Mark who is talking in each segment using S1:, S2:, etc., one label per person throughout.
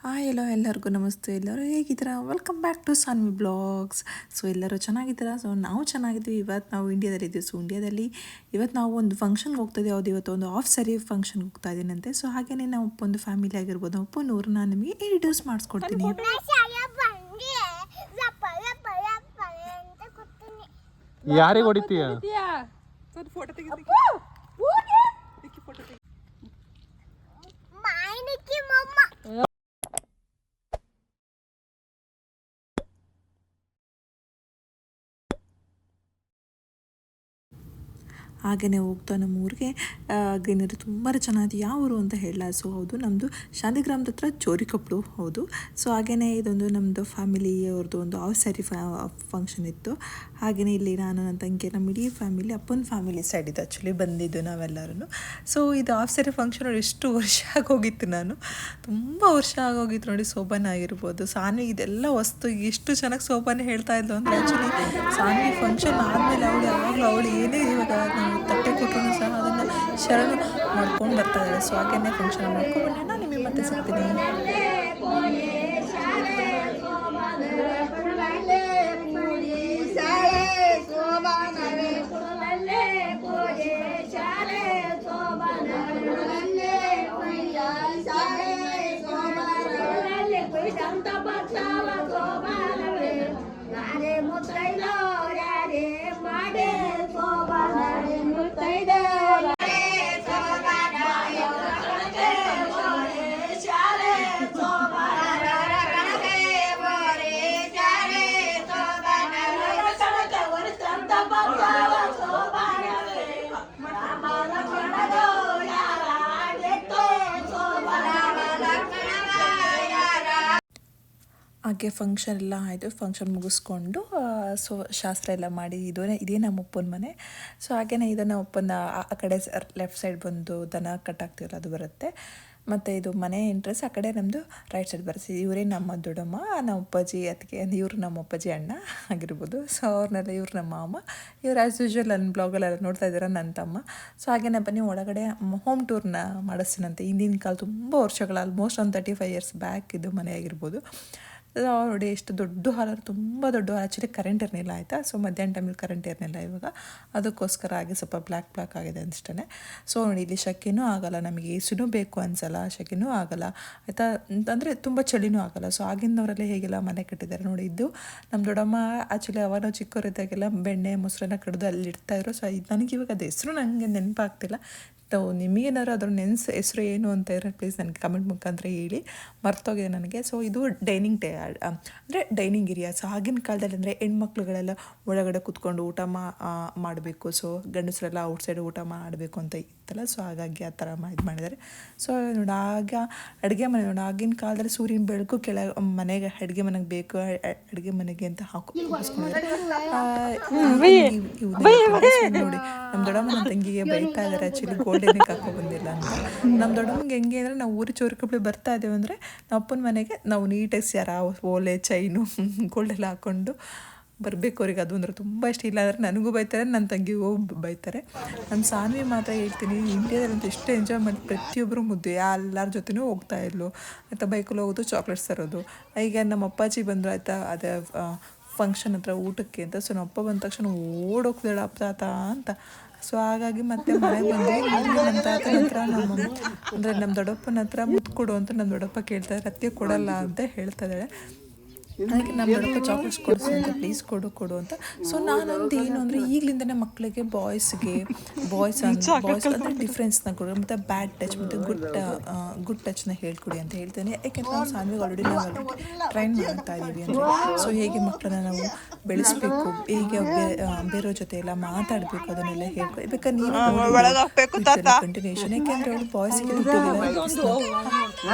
S1: Hi ಎಲ್ಲರಿಗೂ ನಮಸ್ತೆ. ಎಲ್ಲರೂ ಹೇಗಿದ್ದೀರಾ? Welcome back to Sanvi blogs. So ಎಲ್ಲರೂ ಚೆನ್ನಾಗಿದ್ದೀರಾ? ಸೊ ನಾವು ಚೆನ್ನಾಗಿದ್ವಿ. ಇವತ್ತು ನಾವು ಇಂಡಿಯಾದಲ್ಲಿದ್ದೀವಿ. ಸೊ ಇಂಡಿಯಾದಲ್ಲಿ ಇವತ್ತು ನಾವು ಒಂದು ಫಂಕ್ಷನ್ಗೆ ಹೋಗ್ತಾಯಿದ್ದೀವಿ. ಅದು ಇವತ್ತು ಒಂದು ಆಫ್ ಸ್ಯಾರಿ ಫಂಕ್ಷನ್ಗೆ ಹೋಗ್ತಾ ಇದ್ದೀನಂತೆ. ಸೊ ಹಾಗೆಯೇ ನಾವು ಒಂದು ಫ್ಯಾಮಿಲಿ ಆಗಿರ್ಬೋದು, ಒಪ್ಪನೂರು ನಾನು ನಿಮಗೆ ಇಂಟ್ರೊಡ್ಯೂಸ್ ಮಾಡಿಸ್ಕೊಡ್ತೀನಿ.
S2: ಯಾರಿಗೆ ಹೊಡಿತೀಯ?
S1: ಹಾಗೆಯೇ ಹೋಗ್ತಾ ನಮ್ಮ ಊರಿಗೆ ಗ್ರೀನರಿ ತುಂಬ ಚೆನ್ನಾಗಿದೆ. ಯಾವ ಊರು ಅಂತ ಹೇಳಲ್ಲ. ಸೊ ಹೌದು, ನಮ್ಮದು ಶಾಂತಿಗ್ರಾಮದ ಹತ್ರ ಚೋರಿಕೊಪ್ಪಳು. ಹೌದು. ಸೊ ಹಾಗೆಯೇ ಇದೊಂದು ನಮ್ಮದು ಫ್ಯಾಮಿಲಿಯವ್ರದ್ದು ಒಂದು ಆಫ್ ಸ್ಯಾರಿ ಫಂಕ್ಷನ್ ಇತ್ತು. ಹಾಗೆಯೇ ಇಲ್ಲಿ ನಾನು ನನ್ನ ತಂಗಿ ನಮ್ಮ ಇಡೀ ಫ್ಯಾಮಿಲಿ, ಅಪ್ಪನ ಫ್ಯಾಮಿಲಿ ಸೈಡ್ ಇದು ಆ್ಯಕ್ಚುಲಿ ಬಂದಿದ್ದು ನಾವೆಲ್ಲರೂ. ಸೊ ಇದು ಆಫ್ ಸ್ಯಾರಿ ಫಂಕ್ಷನ್ ನೋಡಿ ಎಷ್ಟು ವರ್ಷ ಆಗೋಗಿತ್ತು. ನಾನು ತುಂಬ ವರ್ಷ ಆಗೋಗಿತ್ತು ನೋಡಿ. ಸೋಬಾನೆ ಆಗಿರ್ಬೋದು, ಸಾನ್ವಿ ಇದೆಲ್ಲ ವಸ್ತು ಎಷ್ಟು ಚೆನ್ನಾಗಿ ಸೋಬಾನೆ ಹೇಳ್ತಾ ಇದ್ಲು ಅಂದರೆ ಆ್ಯಕ್ಚುಲಿ ಸಾನ್ವಿ ಫಂಕ್ಷನ್ ಆದಮೇಲೆ ಅವಳು ಏನೇ ಇವಾಗ ನಾವು ತಟ್ಟೆ ಕೊಟ್ಟರು ಸಹ ಅದನ್ನು ಶರಣು ಮಾಡ್ಕೊಂಡು ಬರ್ತಾ ಇದ್ದಾರೆ. ಸೊ ಹಾಗೆಯೇ ಫಂಕ್ಷನ್ ಮಾಡ್ಕೊಂಡು ನಾನು ನಿಮಗೆ ಮತ್ತೆ ಸಿಗ್ತೀನಿ. ಹಾಗೆ ಫಂಕ್ಷನ್ ಎಲ್ಲ ಆಯಿತು. ಫಂಕ್ಷನ್ ಮುಗಿಸ್ಕೊಂಡು ಸೊ ಶಾಸ್ತ್ರ ಎಲ್ಲ ಮಾಡಿ ಇದೇ ನಮ್ಮ ಅಪ್ಪನ ಮನೆ. ಸೊ ಹಾಗೆಯೇ ಇದನ್ನು ಅಪ್ಪನ ಆ ಕಡೆ ಲೆಫ್ಟ್ ಸೈಡ್ ಬಂದು ದನ ಕಟ್ಟಾಗ್ತಿರಲ್ಲ ಅದು ಬರುತ್ತೆ. ಮತ್ತು ಇದು ಮನೆ ಎಂಟ್ರೆನ್ಸ್ ಆ ಕಡೆ ನಮ್ಮದು ರೈಟ್ ಸೈಡ್ ಬರುತ್ತೆ. ಇವರೇ ನಮ್ಮ ದೊಡ್ಡಮ್ಮ, ನಮ್ಮ ಅಪ್ಪಾಜಿ ಅದಕ್ಕೆ ಇವರು ನಮ್ಮ ಅಪ್ಪಾಜಿ ಅಣ್ಣ ಆಗಿರ್ಬೋದು. ಸೊ ಅವ್ರನ್ನೆಲ್ಲ ಇವ್ರು ನಮ್ಮ ಮಾಮ. ಇವ್ರು ಆ್ಯಸ್ ಯೂಶ್ವಲ್ ನನ್ನ ಬ್ಲಾಗಲ್ಲೆಲ್ಲ ನೋಡ್ತಾ ಇದ್ದೀರ ನನ್ನ ತಮ್ಮ. ಸೊ ಹಾಗೆಯೇ ಬನ್ನಿ ಒಳಗಡೆ ಹೋಮ್ ಟೂರ್ನ ಮಾಡಿಸ್ತೀನಂತೆ. ಹಿಂದಿನ ಕಾಲ ತುಂಬ ವರ್ಷಗಳು ಆಲ್ಮೋಸ್ಟ್ ಒಂದು 35 years ಬ್ಯಾಕ್ ಇದು ಮನೆ ಆಗಿರ್ಬೋದು. ನೋಡಿ ಎಷ್ಟು ದೊಡ್ಡ ಹಾಲ್, ತುಂಬ ದೊಡ್ಡ ಹಾಲ್. ಆ್ಯಕ್ಚುಲಿ ಕರೆಂಟ್ ಇರಲಿಲ್ಲ ಆಯಿತಾ. ಸೊ ಮಧ್ಯಾಹ್ನ ಟೈಮಲ್ಲಿ ಕರೆಂಟ್ ಇರಲಿಲ್ಲ ಇವಾಗ, ಅದಕ್ಕೋಸ್ಕರ ಆಗಿ ಸ್ವಲ್ಪ ಬ್ಲ್ಯಾಕ್ ಆಗಿದೆ ಅನಿಸ್ತೇ. ಸೊ ನೋಡಿ ಇಲ್ಲಿ ಶೆಕೆನೂ ಆಗೋಲ್ಲ, ನಮಗೆ ಎಸಿನೂ ಬೇಕು ಅನಿಸಲ್ಲ, ಶೆಕೆನೂ ಆಗೋಲ್ಲ ಆಯಿತಾ. ಅಂದರೆ ತುಂಬ ಚಳಿನೂ ಆಗೋಲ್ಲ. ಸೊ ಆಗಿನವರೆಲ್ಲ ಹೇಗೆಲ್ಲ ಮನೆ ಕಟ್ಟಿದ್ದಾರೆ ನೋಡಿ. ಇದು ನಮ್ಮ ದೊಡ್ಡಮ್ಮ ಆ್ಯಕ್ಚುಲಿ ಅವಾಗ ನಾವು ಚಿಕ್ಕವರಿದ್ದಾಗೆಲ್ಲ ಬೆಣ್ಣೆ ಮೊಸರನ್ನ ಕಡಿದು ಅಲ್ಲಿ ಇಡ್ತಾಯಿದ್ರು. ಸೊ ಇದು ನನಗೆ ಇವಾಗ ಅದು ಹೆಸರು ನನಗೆ ನೆನಪಾಗ್ತಿಲ್ಲ. ನಿಮಗೇನಾದ್ರು ಅದ್ರ ಹೆಸರು ಏನು ಅಂತ ಇರೋ ಪ್ಲೀಸ್ ನನಗೆ ಕಮೆಂಟ್ ಮುಖಾಂತರ ಹೇಳಿ, ಮರ್ತೋಗಿದೆ ನನಗೆ. ಸೊ ಇದು ಅಂದರೆ ಡೈನಿಂಗ್ ಏರಿಯಾ. ಸೊ ಆಗಿನ ಕಾಲದಲ್ಲಿ ಅಂದರೆ ಹೆಣ್ಮಕ್ಳುಗಳೆಲ್ಲ ಒಳಗಡೆ ಕೂತ್ಕೊಂಡು ಊಟ ಮಾಡಬೇಕು. ಸೊ ಗಂಡಸರೆಲ್ಲ ಔಟ್ಸೈಡ್ ಊಟ ಮಾಡಬೇಕು ಅಂತ ಇತ್ತಲ್ಲ. ಸೊ ಹಾಗಾಗಿ ಆ ಥರ ಇದು ಮಾಡಿದ್ದಾರೆ. ಸೊ ನೋಡಿ ಆಗ ಅಡುಗೆ ಮನೆ ನೋಡಿ, ಆಗಿನ ಕಾಲದಲ್ಲಿ ಸೂರ್ಯನ ಬೆಳಕು ಮನೆಗೆ ಅಡುಗೆ ಮನೆಗೆ ಬೇಕು, ಅಡುಗೆ ಮನೆಗೆ ಅಂತ ಹಾಕಿಸ್ಕೊಂಡಿದ್ದಾರೆ ನೋಡಿ. ನಮ್ಮ ದೊಡ್ಡಮ್ಮನ ತಂಗಿಗೆ ಬೈತಾ ಇದ್ದಾರೆ ಆ್ಯಕ್ಚುಲಿ ಗೋಲ್ಡೇನಿಗೆ ಹಾಕೋ ಬಂದಿಲ್ಲ ಅಂತ. ನಮ್ಮ ದೊಡ್ಡಮ್ಮಂಗೆ ಹೆಂಗೆ ಅಂದರೆ ನಾವು ಊರಿ ಚೋರಿಕೊಪ್ಪಳಿ ಬರ್ತಾ ಇದ್ದೇವೆ ಅಂದರೆ ನಾವು ಅಪ್ಪನ ಮನೆಗೆ ನಾವು ನೀಟಾಗಿ ಓಲೆ ಚೈನು ಗೋಲ್ಡೆಲ್ಲ ಹಾಕ್ಕೊಂಡು ಬರಬೇಕು. ಅವ್ರಿಗೆ ಅದು ಅಂದರೆ ತುಂಬ ಇಷ್ಟ. ಇಲ್ಲ ಅಂದರೆ ನನಗೂ ಬೈತಾರೆ, ನನ್ನ ತಂಗಿಗೂ ಬೈತಾರೆ. ನಾನು ಸಾನ್ವಿ ಮಾತ್ರ ಹೇಳ್ತೀನಿ, ಇಂಡಿಯಾದಲ್ಲಂತೂ ಎಷ್ಟು ಎಂಜಾಯ್ ಮಾಡಿ ಪ್ರತಿಯೊಬ್ಬರು ಮುದ್ದೆ ಎಲ್ಲರ ಜೊತೆನೂ ಹೋಗ್ತಾಯಿದ್ಲು ಆಯಿತಾ. ಬೈಕಲ್ಲಿ ಹೋಗೋದು, ಚಾಕ್ಲೇಟ್ಸ್ ತರೋದು. ಈಗ ನಮ್ಮ ಅಪ್ಪಾಜಿ ಬಂದರು ಆಯಿತಾ, ಅದೇ ಫಂಕ್ಷನ್ ಹತ್ರ ಊಟಕ್ಕೆ ಅಂತ. ಸೊ ನಮ್ಮ ಅಪ್ಪ ಬಂದ ತಕ್ಷಣ ಓಡೋಗ್ತಾಳೆ ಅಪ್ಪ ತಾತ ಅಂತ. ಸೊ ಹಾಗಾಗಿ ಮತ್ತೆ ಮನೆಗೆ ಬಂದು ನಮ್ಮ ತಾತನ ಹತ್ರ ಅಂದರೆ ನಮ್ಮ ದೊಡ್ಡಪ್ಪನ ಹತ್ರ ಮುತ್ತು ಕೊಡು ಅಂತ ನಮ್ಮ ದೊಡ್ಡಪ್ಪ ಕೇಳ್ತಾರೆ. ಅದಕ್ಕೆ ಕೊಡಲ್ಲ ಅಂತ ಹೇಳ್ತಾ ಇದ್ದಾಳೆ. ಅದಕ್ಕೆ ನಮ್ಮ ದೊಡ್ಡಪ್ಪ ಚಾಕ್ಲೇಟ್ಸ್ ಕೊಡಿಸು ಅಂತ, ಪ್ಲೀಸ್ ಕೊಡು ಅಂತ. ಸೊ ನಾನೊಂದು ಏನು ಅಂದರೆ ಈಗಲಿಂದನೇ ಮಕ್ಕಳಿಗೆ ಬಾಯ್ಸ್ ಅಂದರೆ ಡಿಫ್ರೆನ್ಸ್ನ ಕೊಡಿ, ಮತ್ತು ಬ್ಯಾಡ್ ಟಚ್ ಮತ್ತು ಗುಡ್ ಟಚ್ನ ಹೇಳ್ಕೊಡಿ ಅಂತ ಹೇಳ್ತೇನೆ. ಯಾಕೆಂದರೆ ನಾವು ಸಾನ್ವಿಗೆ ಆಲ್ರೆಡಿ ಟ್ರೈನ್ ಮಾಡ್ತಾ ಇದ್ದೀವಿ ಅಂದರೆ. ಸೊ ಹೇಗೆ ಮಕ್ಕಳನ್ನ ನಾವು ಬೆಳೆಸಬೇಕು, ಹೇಗೆ ಬೇರೆಯವ್ರ ಜೊತೆ ಎಲ್ಲ ಮಾತಾಡಬೇಕು ಅದನ್ನೆಲ್ಲ ಹೇಳ್ಕೊಡಿ. ಬೇಕಾದ್ರೆ ನೀವು ಕಂಟಿನ್ಯೂಷನ್. ಯಾಕೆಂದರೆ ಅವಳು ಬಾಯ್ಸಿಗೆ ದುಡ್ಡಿಗೆ ಕೊಡಬಾರ್ದು.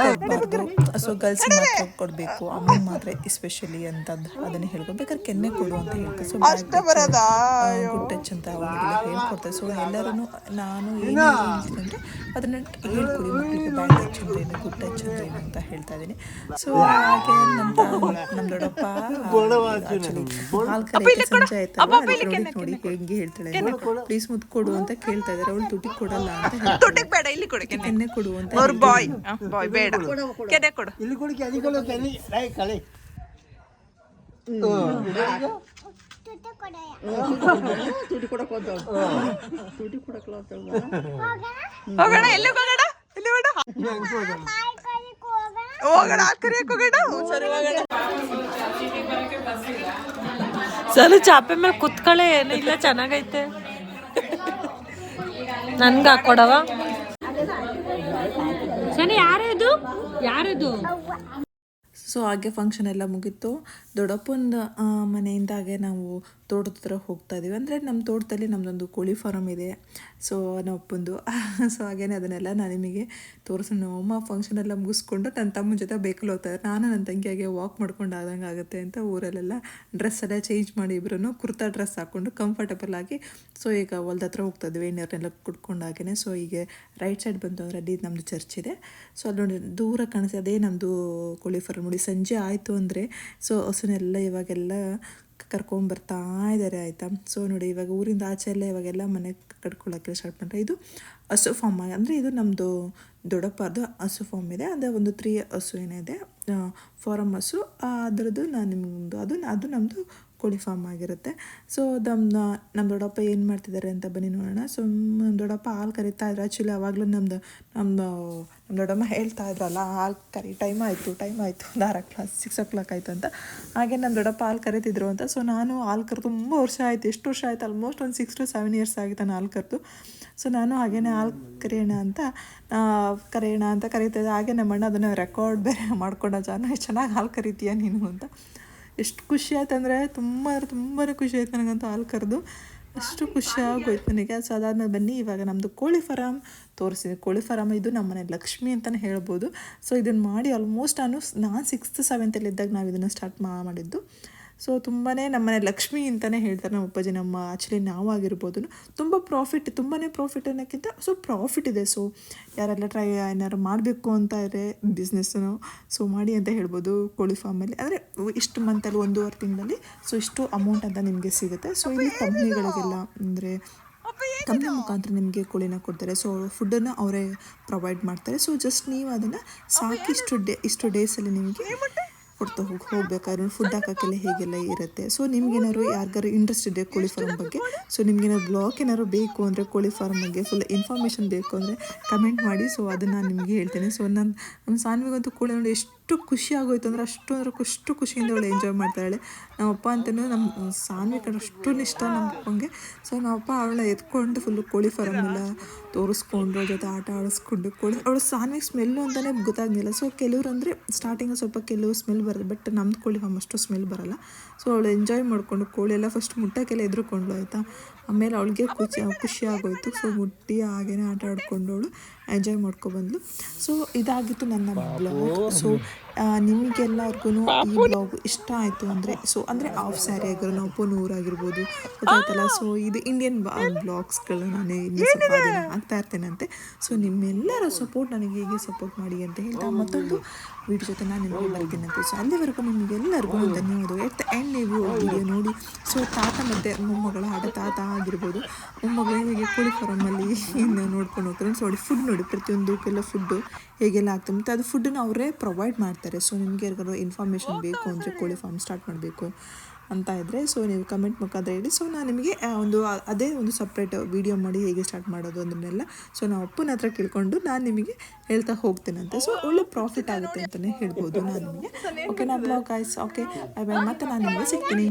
S1: ಸೊ ಗರ್ಲ್ಸಿಗೆ ಮಾತ್ರ ಕೊಡಬೇಕು, ಅಮ್ಮನ ಮಾತ್ರ ಎಸ್ಪೆಷಲಿ ಆ್ಯಕ್ಚುಲಿ ಅಂತ ಅದನ್ನು ಹೇಳ್ಕೊಂಡು ಬೇಕಾದ್ರೆ ಕೆನ್ನೆ ಕೊಡು ಅಂತ ಹೇಳ್ತಾರೆ. ಸೊ ಗುಡ್ ಟಚ್ ಅಂತ ಅವರಿಗೆಲ್ಲ ಹೇಳ್ಕೊಡ್ತಾರೆ. ಸೊ ಎಲ್ಲರೂ ನಾನು ಏನು ಹೇಳ್ತೀನಿ ಅಂದರೆ ಅದನ್ನು ಹೇಳ್ಕೊಡಿ ಮಕ್ಕಳಿಗೆ, ಬ್ಯಾಡ್ ಟಚ್ ಅಂದರೆ ಏನು, ಗುಡ್ ಟಚ್ ಅಂದರೆ ಏನು ಅಂತ ಹೇಳ್ತಾ ಇದ್ದೀನಿ. ಸೊ ಹಾಗೆ ನಮ್ಮ ದೊಡ್ಡಪ್ಪ ಆ್ಯಕ್ಚುಲಿ ಹಾಲು ಕರೆಯೋಕ್ಕೆ ಸಂಜೆ ಆಯ್ತಲ್ಲ ನೋಡಿ ಹೆಂಗೆ ಹೇಳ್ತಾಳೆ, ಪ್ಲೀಸ್ ಮುದ್ದು ಕೊಡು ಅಂತ ಕೇಳ್ತಾ ಇದ್ದಾರೆ. ಅವಳು ತುಟಿ ಕೊಡಲ್ಲ ಅಂತ ಹೇಳ್ತಾಳೆ, ಕೆನ್ನೆ ಕೊಡು ಅಂತ.
S3: ಬೇಡ ಕೆನೆ ಕೊಡು. ಹೋಗೋಣ ಎಲ್ಲಿ ಹೋಗೋಣ, ಎಲ್ಲಿ ಹೋಗೋಣ ಕರಿಯಕ್ಕೆ ಹೋಗೋಣ. ಸರಿ ಹೋಗೋಣ.
S4: ಸರಿ ಚಾಪೆ ಮೇಲೆ ಕುತ್ಕೊಳ್ಳೆ, ಏನು ಇಲ್ಲ ಚೆನ್ನಾಗೈತೆ. ನನ್ಗೆ ಹಾಕೊಡವ ಸರಿ. ಯಾರದು ಯಾರದು?
S1: ಸೊ ಹಾಗೆ ಫಂಕ್ಷನ್ ಎಲ್ಲ ಮುಗೀತು. ದೊಡ್ಡಪ್ಪನ ಮನೆಯಿಂದ ಹಾಗೆ ನಾವು ತೋಟದ ಹತ್ರ ಹೋಗ್ತಾ ಇದ್ದೀವಿ. ಅಂದರೆ ನಮ್ಮ ತೋಟದಲ್ಲಿ ನಮ್ಮದೊಂದು ಕೋಳಿ ಫಾರಮ್ ಇದೆ. ಸೊ ನಮ್ಮಪ್ಪಂದು. ಸೊ ಹಾಗೇನೆ ಅದನ್ನೆಲ್ಲ ನಾನು ನಿಮಗೆ ತೋರಿಸೋಣ. ಅಮ್ಮ ಫಂಕ್ಷನ್ ಎಲ್ಲ ಮುಗಿಸ್ಕೊಂಡು ನನ್ನ ತಮ್ಮನ ಜೊತೆ ಬೇಕಲ್ಲಿ ಹೋಗ್ತಾರೆ. ನಾನು ನನ್ನ ತಂಗಿಯಾಗೆ ವಾಕ್ ಮಾಡ್ಕೊಂಡು ಆದಂಗೆ ಆಗುತ್ತೆ ಅಂತ ಊರಲ್ಲೆಲ್ಲ ಡ್ರೆಸ್ ಎಲ್ಲ ಚೇಂಜ್ ಮಾಡಿ ಇಬ್ಬರೂ ಕುರ್ತಾ ಡ್ರೆಸ್ ಹಾಕ್ಕೊಂಡು ಕಂಫರ್ಟಬಲ್ ಆಗಿ ಸೊ ಈಗ ಹೊಲ್ದ ಹತ್ರ ಹೋಗ್ತಾ ಇದ್ವಿ ನೀರನ್ನೆಲ್ಲ ಕುಡ್ಕೊಂಡು. ಹಾಗೇ ಸೊ ಈಗ ರೈಟ್ ಸೈಡ್ ಬಂತು ಅಂದರೆ ಅಲ್ಲಿ ನಮ್ಮದು ಚರ್ಚ್ ಇದೆ. ಸೊ ಅಲ್ಲಿ ನೋಡಿ ದೂರ ಕಾಣಿಸಿ ಅದೇ ನಮ್ಮದು ಕೋಳಿ ಫಾರಮ್. ನೋಡಿ ಸಂಜೆ ಆಯಿತು ಅಂದರೆ ಸೊ ಹಸುನೆಲ್ಲ ಇವಾಗೆಲ್ಲ ಕರ್ಕೊಂಬರ್ತಾ ಇದ್ದಾರೆ ಆಯಿತಾ. ಸೊ ನೋಡಿ ಇವಾಗ ಊರಿಂದ ಆಚೆ ಎಲ್ಲ ಇವಾಗೆಲ್ಲ ಮನೆ ಕಟ್ಕೊಳ್ಳೋಕ್ಕೆ ಸ್ಟಾರ್ಟ್ ಮಾಡ್ತಾರೆ. ಇದು ಹಸು ಫಾರ್ಮ್ ಅಂದರೆ ಇದು ನಮ್ಮದು ದೊಡ್ಡಪ್ಪದು ಹಸು ಫಾರ್ಮ್ ಇದೆ. ಅಂದರೆ ಒಂದು 3 ಹಸು ಏನಿದೆ ಫಾರಮ್ ಹಸು, ಅದರದ್ದು ನಾನು ನಿಮ್ಮದು ಅದು ನಮ್ಮದು ಕೋಳಿ ಫಾರ್ಮ್ ಆಗಿರುತ್ತೆ. ಸೊ ನಮ್ಮ ದೊಡ್ಡಪ್ಪ ಏನು ಮಾಡ್ತಿದ್ದಾರೆ ಅಂತ ಬನ್ನಿ ನೋಡೋಣ. ಸೊ ನಮ್ಮ ದೊಡ್ಡಪ್ಪ ಹಾಲು ಕರಿತಾ ಇದ್ರು. ಆ್ಯಕ್ಚುಲಿ ಆವಾಗಲೂ ನಮ್ಮ ದೊಡ್ಡಮ್ಮ ಹೇಳ್ತಾ ಇದ್ರಲ್ಲ, ಹಾಲು ಕರಿ ಟೈಮ್ ಆಯಿತು ಒಂದು 6 o'clock ಆಯಿತು ಅಂತ. ಹಾಗೆ ನಮ್ಮ ದೊಡ್ಡಪ್ಪ ಹಾಲು ಕರಿತಿದ್ರು ಅಂತ. ಸೊ ನಾನು ಹಾಲು ಕರೆದು ತುಂಬ ವರ್ಷ ಆಯಿತು. ಎಷ್ಟು ವರ್ಷ ಆಯಿತು? ಆಲ್ಮೋಸ್ಟ್ ಒಂದು 6 to 7 years ಆಗಿತ್ತು ನಾನು ಹಾಲು ಕರೆದು. ಸೊ ನಾನು ಹಾಗೇ ಹಾಲು ಕರೆಯೋಣ ಅಂತ ಕರೀತಿದ್ದೆ. ಹಾಗೆ ನಮ್ಮ ಅಣ್ಣ ಅದನ್ನು ರೆಕಾರ್ಡ್ ಬೇರೆ ಮಾಡ್ಕೊಂಡ, ಚೆನ್ನಾಗಿ ಹಾಲು ಕರಿತೀಯ ನೀನು ಅಂತ. ಎಷ್ಟು ಖುಷಿ ಆಯ್ತು ಅಂದರೆ ತುಂಬಾ ಖುಷಿ ಆಯ್ತು ನನಗಂತೂ ಹಾಲು ಕರೆದು. ಅಷ್ಟು ಖುಷಿ ಆಗೋಯ್ತು ನನಗೆ. ಸೊ ಅದಾದ್ಮೇಲೆ ಬನ್ನಿ ಇವಾಗ ನಮ್ಮದು ಕೋಳಿ ಫಾರಮ್ ತೋರಿಸಿದೆ. ಕೋಳಿ ಫಾರಮ್ ಇದು ನಮ್ಮ ಮನೆ ಲಕ್ಷ್ಮಿ ಅಂತಲೇ ಹೇಳ್ಬೋದು. ಸೊ ಇದನ್ನು ಮಾಡಿ ಆಲ್ಮೋಸ್ಟ್ ನಾನು 6th 7th ಇದ್ದಾಗ ನಾವು ಇದನ್ನು ಸ್ಟಾರ್ಟ್ ಮಾಡಿದ್ದು. ಸೊ ತುಂಬಾ ನಮ್ಮನೆ ಲಕ್ಷ್ಮಿ ಅಂತಲೇ ಹೇಳ್ತಾರೆ ನಮ್ಮ ಅಪ್ಪಾಜಿ. ನಮ್ಮ ಆ್ಯಕ್ಚುಲಿ ನಾವಾಗಿರ್ಬೋದು ತುಂಬ ಪ್ರಾಫಿಟ್ ಅನ್ನೋಕ್ಕಿಂತ ಸೊ ಪ್ರಾಫಿಟ್ ಇದೆ. ಸೊ ಯಾರೆಲ್ಲ ಏನಾರು ಮಾಡಬೇಕು ಅಂತ ಇದ್ರೆ ಬಿಸ್ನೆಸ್ಸನ್ನು ಸೊ ಮಾಡಿ ಅಂತ ಹೇಳ್ಬೋದು. ಕೋಳಿ ಫಾರ್ಮಲ್ಲಿ ಅಂದರೆ ಇಷ್ಟು ಮಂತಲ್ಲಿ 1.5 ತಿಂಗಳಲ್ಲಿ ಸೊ ಇಷ್ಟು ಅಮೌಂಟ್ ಅಂತ ನಿಮಗೆ ಸಿಗುತ್ತೆ. ಸೊ ಇಲ್ಲಿ ಕಂಪ್ನಿಗಳಿಗೆಲ್ಲ ಅಂದರೆ ಕಂಪ್ನಿ ಮುಖಾಂತರ ನಿಮಗೆ ಕೋಳಿನ ಕೊಡ್ತಾರೆ. ಸೊ ಫುಡ್ಡನ್ನು ಅವರೇ ಪ್ರೊವೈಡ್ ಮಾಡ್ತಾರೆ. ಸೊ ಜಸ್ಟ್ ನೀವು ಅದನ್ನು ಸಾಕಿ ಇಷ್ಟು ಡೇಸಲ್ಲಿ ನಿಮಗೆ ಕೊಡ್ತಾ ಹೋಗ್ಬೇಕಾದ್ರೆ ಫುಡ್ ಹಾಕೋಕ್ಕೆಲ್ಲ ಹೇಗೆಲ್ಲ ಇರುತ್ತೆ. ಸೊ ನಿಮ್ಗೇನಾದ್ರು ಯಾರಿಗಾರು ಇಂಟ್ರೆಸ್ಟ್ ಇದೆ ಕೋಳಿ ಫಾರ್ಮ್ ಬಗ್ಗೆ, ಸೊ ನಿಮ್ಗೇನಾದ್ರು ಬ್ಲಾಗ್ ಏನಾದ್ರು ಬೇಕು ಅಂದರೆ ಕೋಳಿ ಫಾರ್ಮ್ ಬಗ್ಗೆ ಫುಲ್ ಇನ್ಫಾರ್ಮೇಷನ್ ಬೇಕು ಅಂದರೆ ಕಮೆಂಟ್ ಮಾಡಿ. ಸೊ ಅದನ್ನು ನಾನು ನಿಮಗೆ ಹೇಳ್ತೇನೆ. ಸೊ ನಮ್ಮ ಸಾನ್ವಿಗಂತೂ ಕೋಳಿ ನೋಡಿ ಎಷ್ಟು ಖುಷಿ ಆಗೋಯ್ತು ಅಂದರೆ ಅಷ್ಟು ಖುಷಿಯಿಂದ ಅವಳು ಎಂಜಾಯ್ ಮಾಡ್ತಾಳೆ. ನಮ್ಮಪ್ಪ ಅಂತಲೂ ನಮ್ಮ ಸಾನ್ವಿ ಕಡೆ ಅಷ್ಟು ಇಷ್ಟ ನಮ್ಮ ಅಪ್ಪಂಗೆ. ಸೊ ನಮ್ಮಪ್ಪ ಅವಳ ಎತ್ಕೊಂಡು ಫುಲ್ಲು ಕೋಳಿ ಫಾರಮ್ ಎಲ್ಲ ತೋರಿಸ್ಕೊಂಡು ಅವ್ರ ಜೊತೆ ಆಟ ಆಡಿಸ್ಕೊಂಡು ಅವಳು ಸಾನ್ವಿಗೆ ಸ್ಮೆಲ್ಲು ಅಂತಲೇ ಗೊತ್ತಾಗಲಿಲ್ಲ. ಸೊ ಕೆಲವ್ರು ಅಂದರೆ ಸ್ಟಾರ್ಟಿಂಗ್ ಸ್ವಲ್ಪ ಕೆಲವು ಸ್ಮೆಲ್ ಬರುತ್ತೆ, ಬಟ್ ನಮ್ಮದು ಕೋಳಿ ಫಾರ್ಮ್ ಅಷ್ಟು ಸ್ಮೆಲ್ ಬರೋಲ್ಲ. ಸೊ ಅವಳು ಎಂಜಾಯ್ ಮಾಡಿಕೊಂಡು ಕೋಳಿ ಎಲ್ಲ ಫಸ್ಟ್ ಮುಟ್ಟಕ್ಕೆಲ್ಲ ಎದುರುಕೊಂಡ್ಳು ಆಯಿತಾ. ಆಮೇಲೆ ಅವಳಿಗೆ ಖುಷಿ ಆಗೋಯ್ತು. ಸೊ ಮುಟ್ಟಿ ಹಾಗೇ ಆಟ ಆಡ್ಕೊಂಡು ಅವಳು ಎಂಜಾಯ್ ಮಾಡ್ಕೊಬಂದ್ಲು. ಸೊ ಇದಾಗಿತ್ತು ನನ್ನ ಬ್ಲಾಗ್. ಸೊ ನಿಮಗೆಲ್ಲರಿಗೂ ಈ ಬ್ಲಾಗ್ ಇಷ್ಟ ಆಯಿತು ಅಂದರೆ ಸೊ ಅಂದರೆ ಆಫ್ ಸ್ಯಾರಿ ಆಗಿರೋ ನಾವು ಪೊನೂರು ಆಗಿರ್ಬೋದು ಗೊತ್ತಾಯ್ತಲ್ಲ. ಸೊ ಇದು ಇಂಡಿಯನ್ ಬ್ಲಾಗ್ಸ್ಗಳು ನಾನು ಇನ್ನೂ ಸ್ವಲ್ಪ ದಿನ ಆಗ್ತಾ ಇರ್ತೇನಂತೆ. ಸೊ ನಿಮ್ಮೆಲ್ಲರ ಸಪೋರ್ಟ್ ನನಗೆ ಹೀಗೆ ಸಪೋರ್ಟ್ ಮಾಡಿ ಅಂತ ಹೇಳ್ತಾ ಮತ್ತೊಂದು ವಿಡಿಯೋ ಜೊತೆ ನಾನು ನಿಮಗೆ ಬರ್ತೀನಂತೆ. ಸೊ ಅಲ್ಲಿವರೆಗೂ ನಿಮಗೆಲ್ಲರಿಗೂ ಧನ್ಯವಾದಗಳು. ಎಟ್ ದ ಎಂಡ್ ನೀವು ವಿಡಿಯೋ ನೋಡಿ. ಸೊ ತಾತ ಮತ್ತು ಮೊಮ್ಮಗಳ ಆಟ, ತಾತ ಆಗಿರ್ಬೋದು ಮೊಮ್ಮಗಳು ಹೇಗೆ ಕೋಳಿ ಫಾರಮಲ್ಲಿ ಇನ್ನು ನೋಡ್ಕೊಂಡು ಹೋಗ್ತಾರೆ. ಸೊ ನೋಡಿ ಫುಡ್ ನೋಡಿ ಪ್ರತಿಯೊಂದಕ್ಕೆಲ್ಲ ಫುಡ್ಡು ಹೇಗೆಲ್ಲ ಆಗ್ತದೆ ಮತ್ತು ಅದು ಫುಡ್ಡನ್ನು ಅವರೇ ಪ್ರೊವೈಡ್ ಮಾಡ್ತಾರೆ. ಸೊ ನಿಮಗೆ ಯಾರಿಗಾರು ಇನ್ಫಾರ್ಮೇಷನ್ ಬೇಕು ಅಂದರೆ ಕೋಳಿ ಫಾರ್ಮ್ ಸ್ಟಾರ್ಟ್ ಮಾಡಬೇಕು ಅಂತ ಇದ್ದರೆ ಸೊ ನೀವು ಕಮೆಂಟ್ ಮುಖಾಂತರ ಹೇಳಿ. ಸೊ ನಾನು ನಿಮಗೆ ಅದೇ ಒಂದು ಸಪ್ರೇಟ್ ವೀಡಿಯೋ ಮಾಡಿ ಹೇಗೆ ಸ್ಟಾರ್ಟ್ ಮಾಡೋದು ಅದನ್ನೆಲ್ಲ ಸೊ ನಾವು ಅಪ್ಪನ ಹತ್ರ ಕೇಳ್ಕೊಂಡು ನಾನು ನಿಮಗೆ ಹೇಳ್ತಾ ಹೋಗ್ತೇನಂತೆ. ಸೊ ಒಳ್ಳೆ ಪ್ರಾಫಿಟ್ ಆಗುತ್ತೆ ಅಂತಲೇ ಹೇಳ್ಬೋದು ನಾನು ನಿಮಗೆ. ಓಕೆ ನಾ ಬ್ಲಾಗ್ ಆಯ್ಸ್. ಓಕೆ ಮತ್ತೆ ನಾನು ನಿಮಗೆ ಸಿಗ್ತೀನಿ.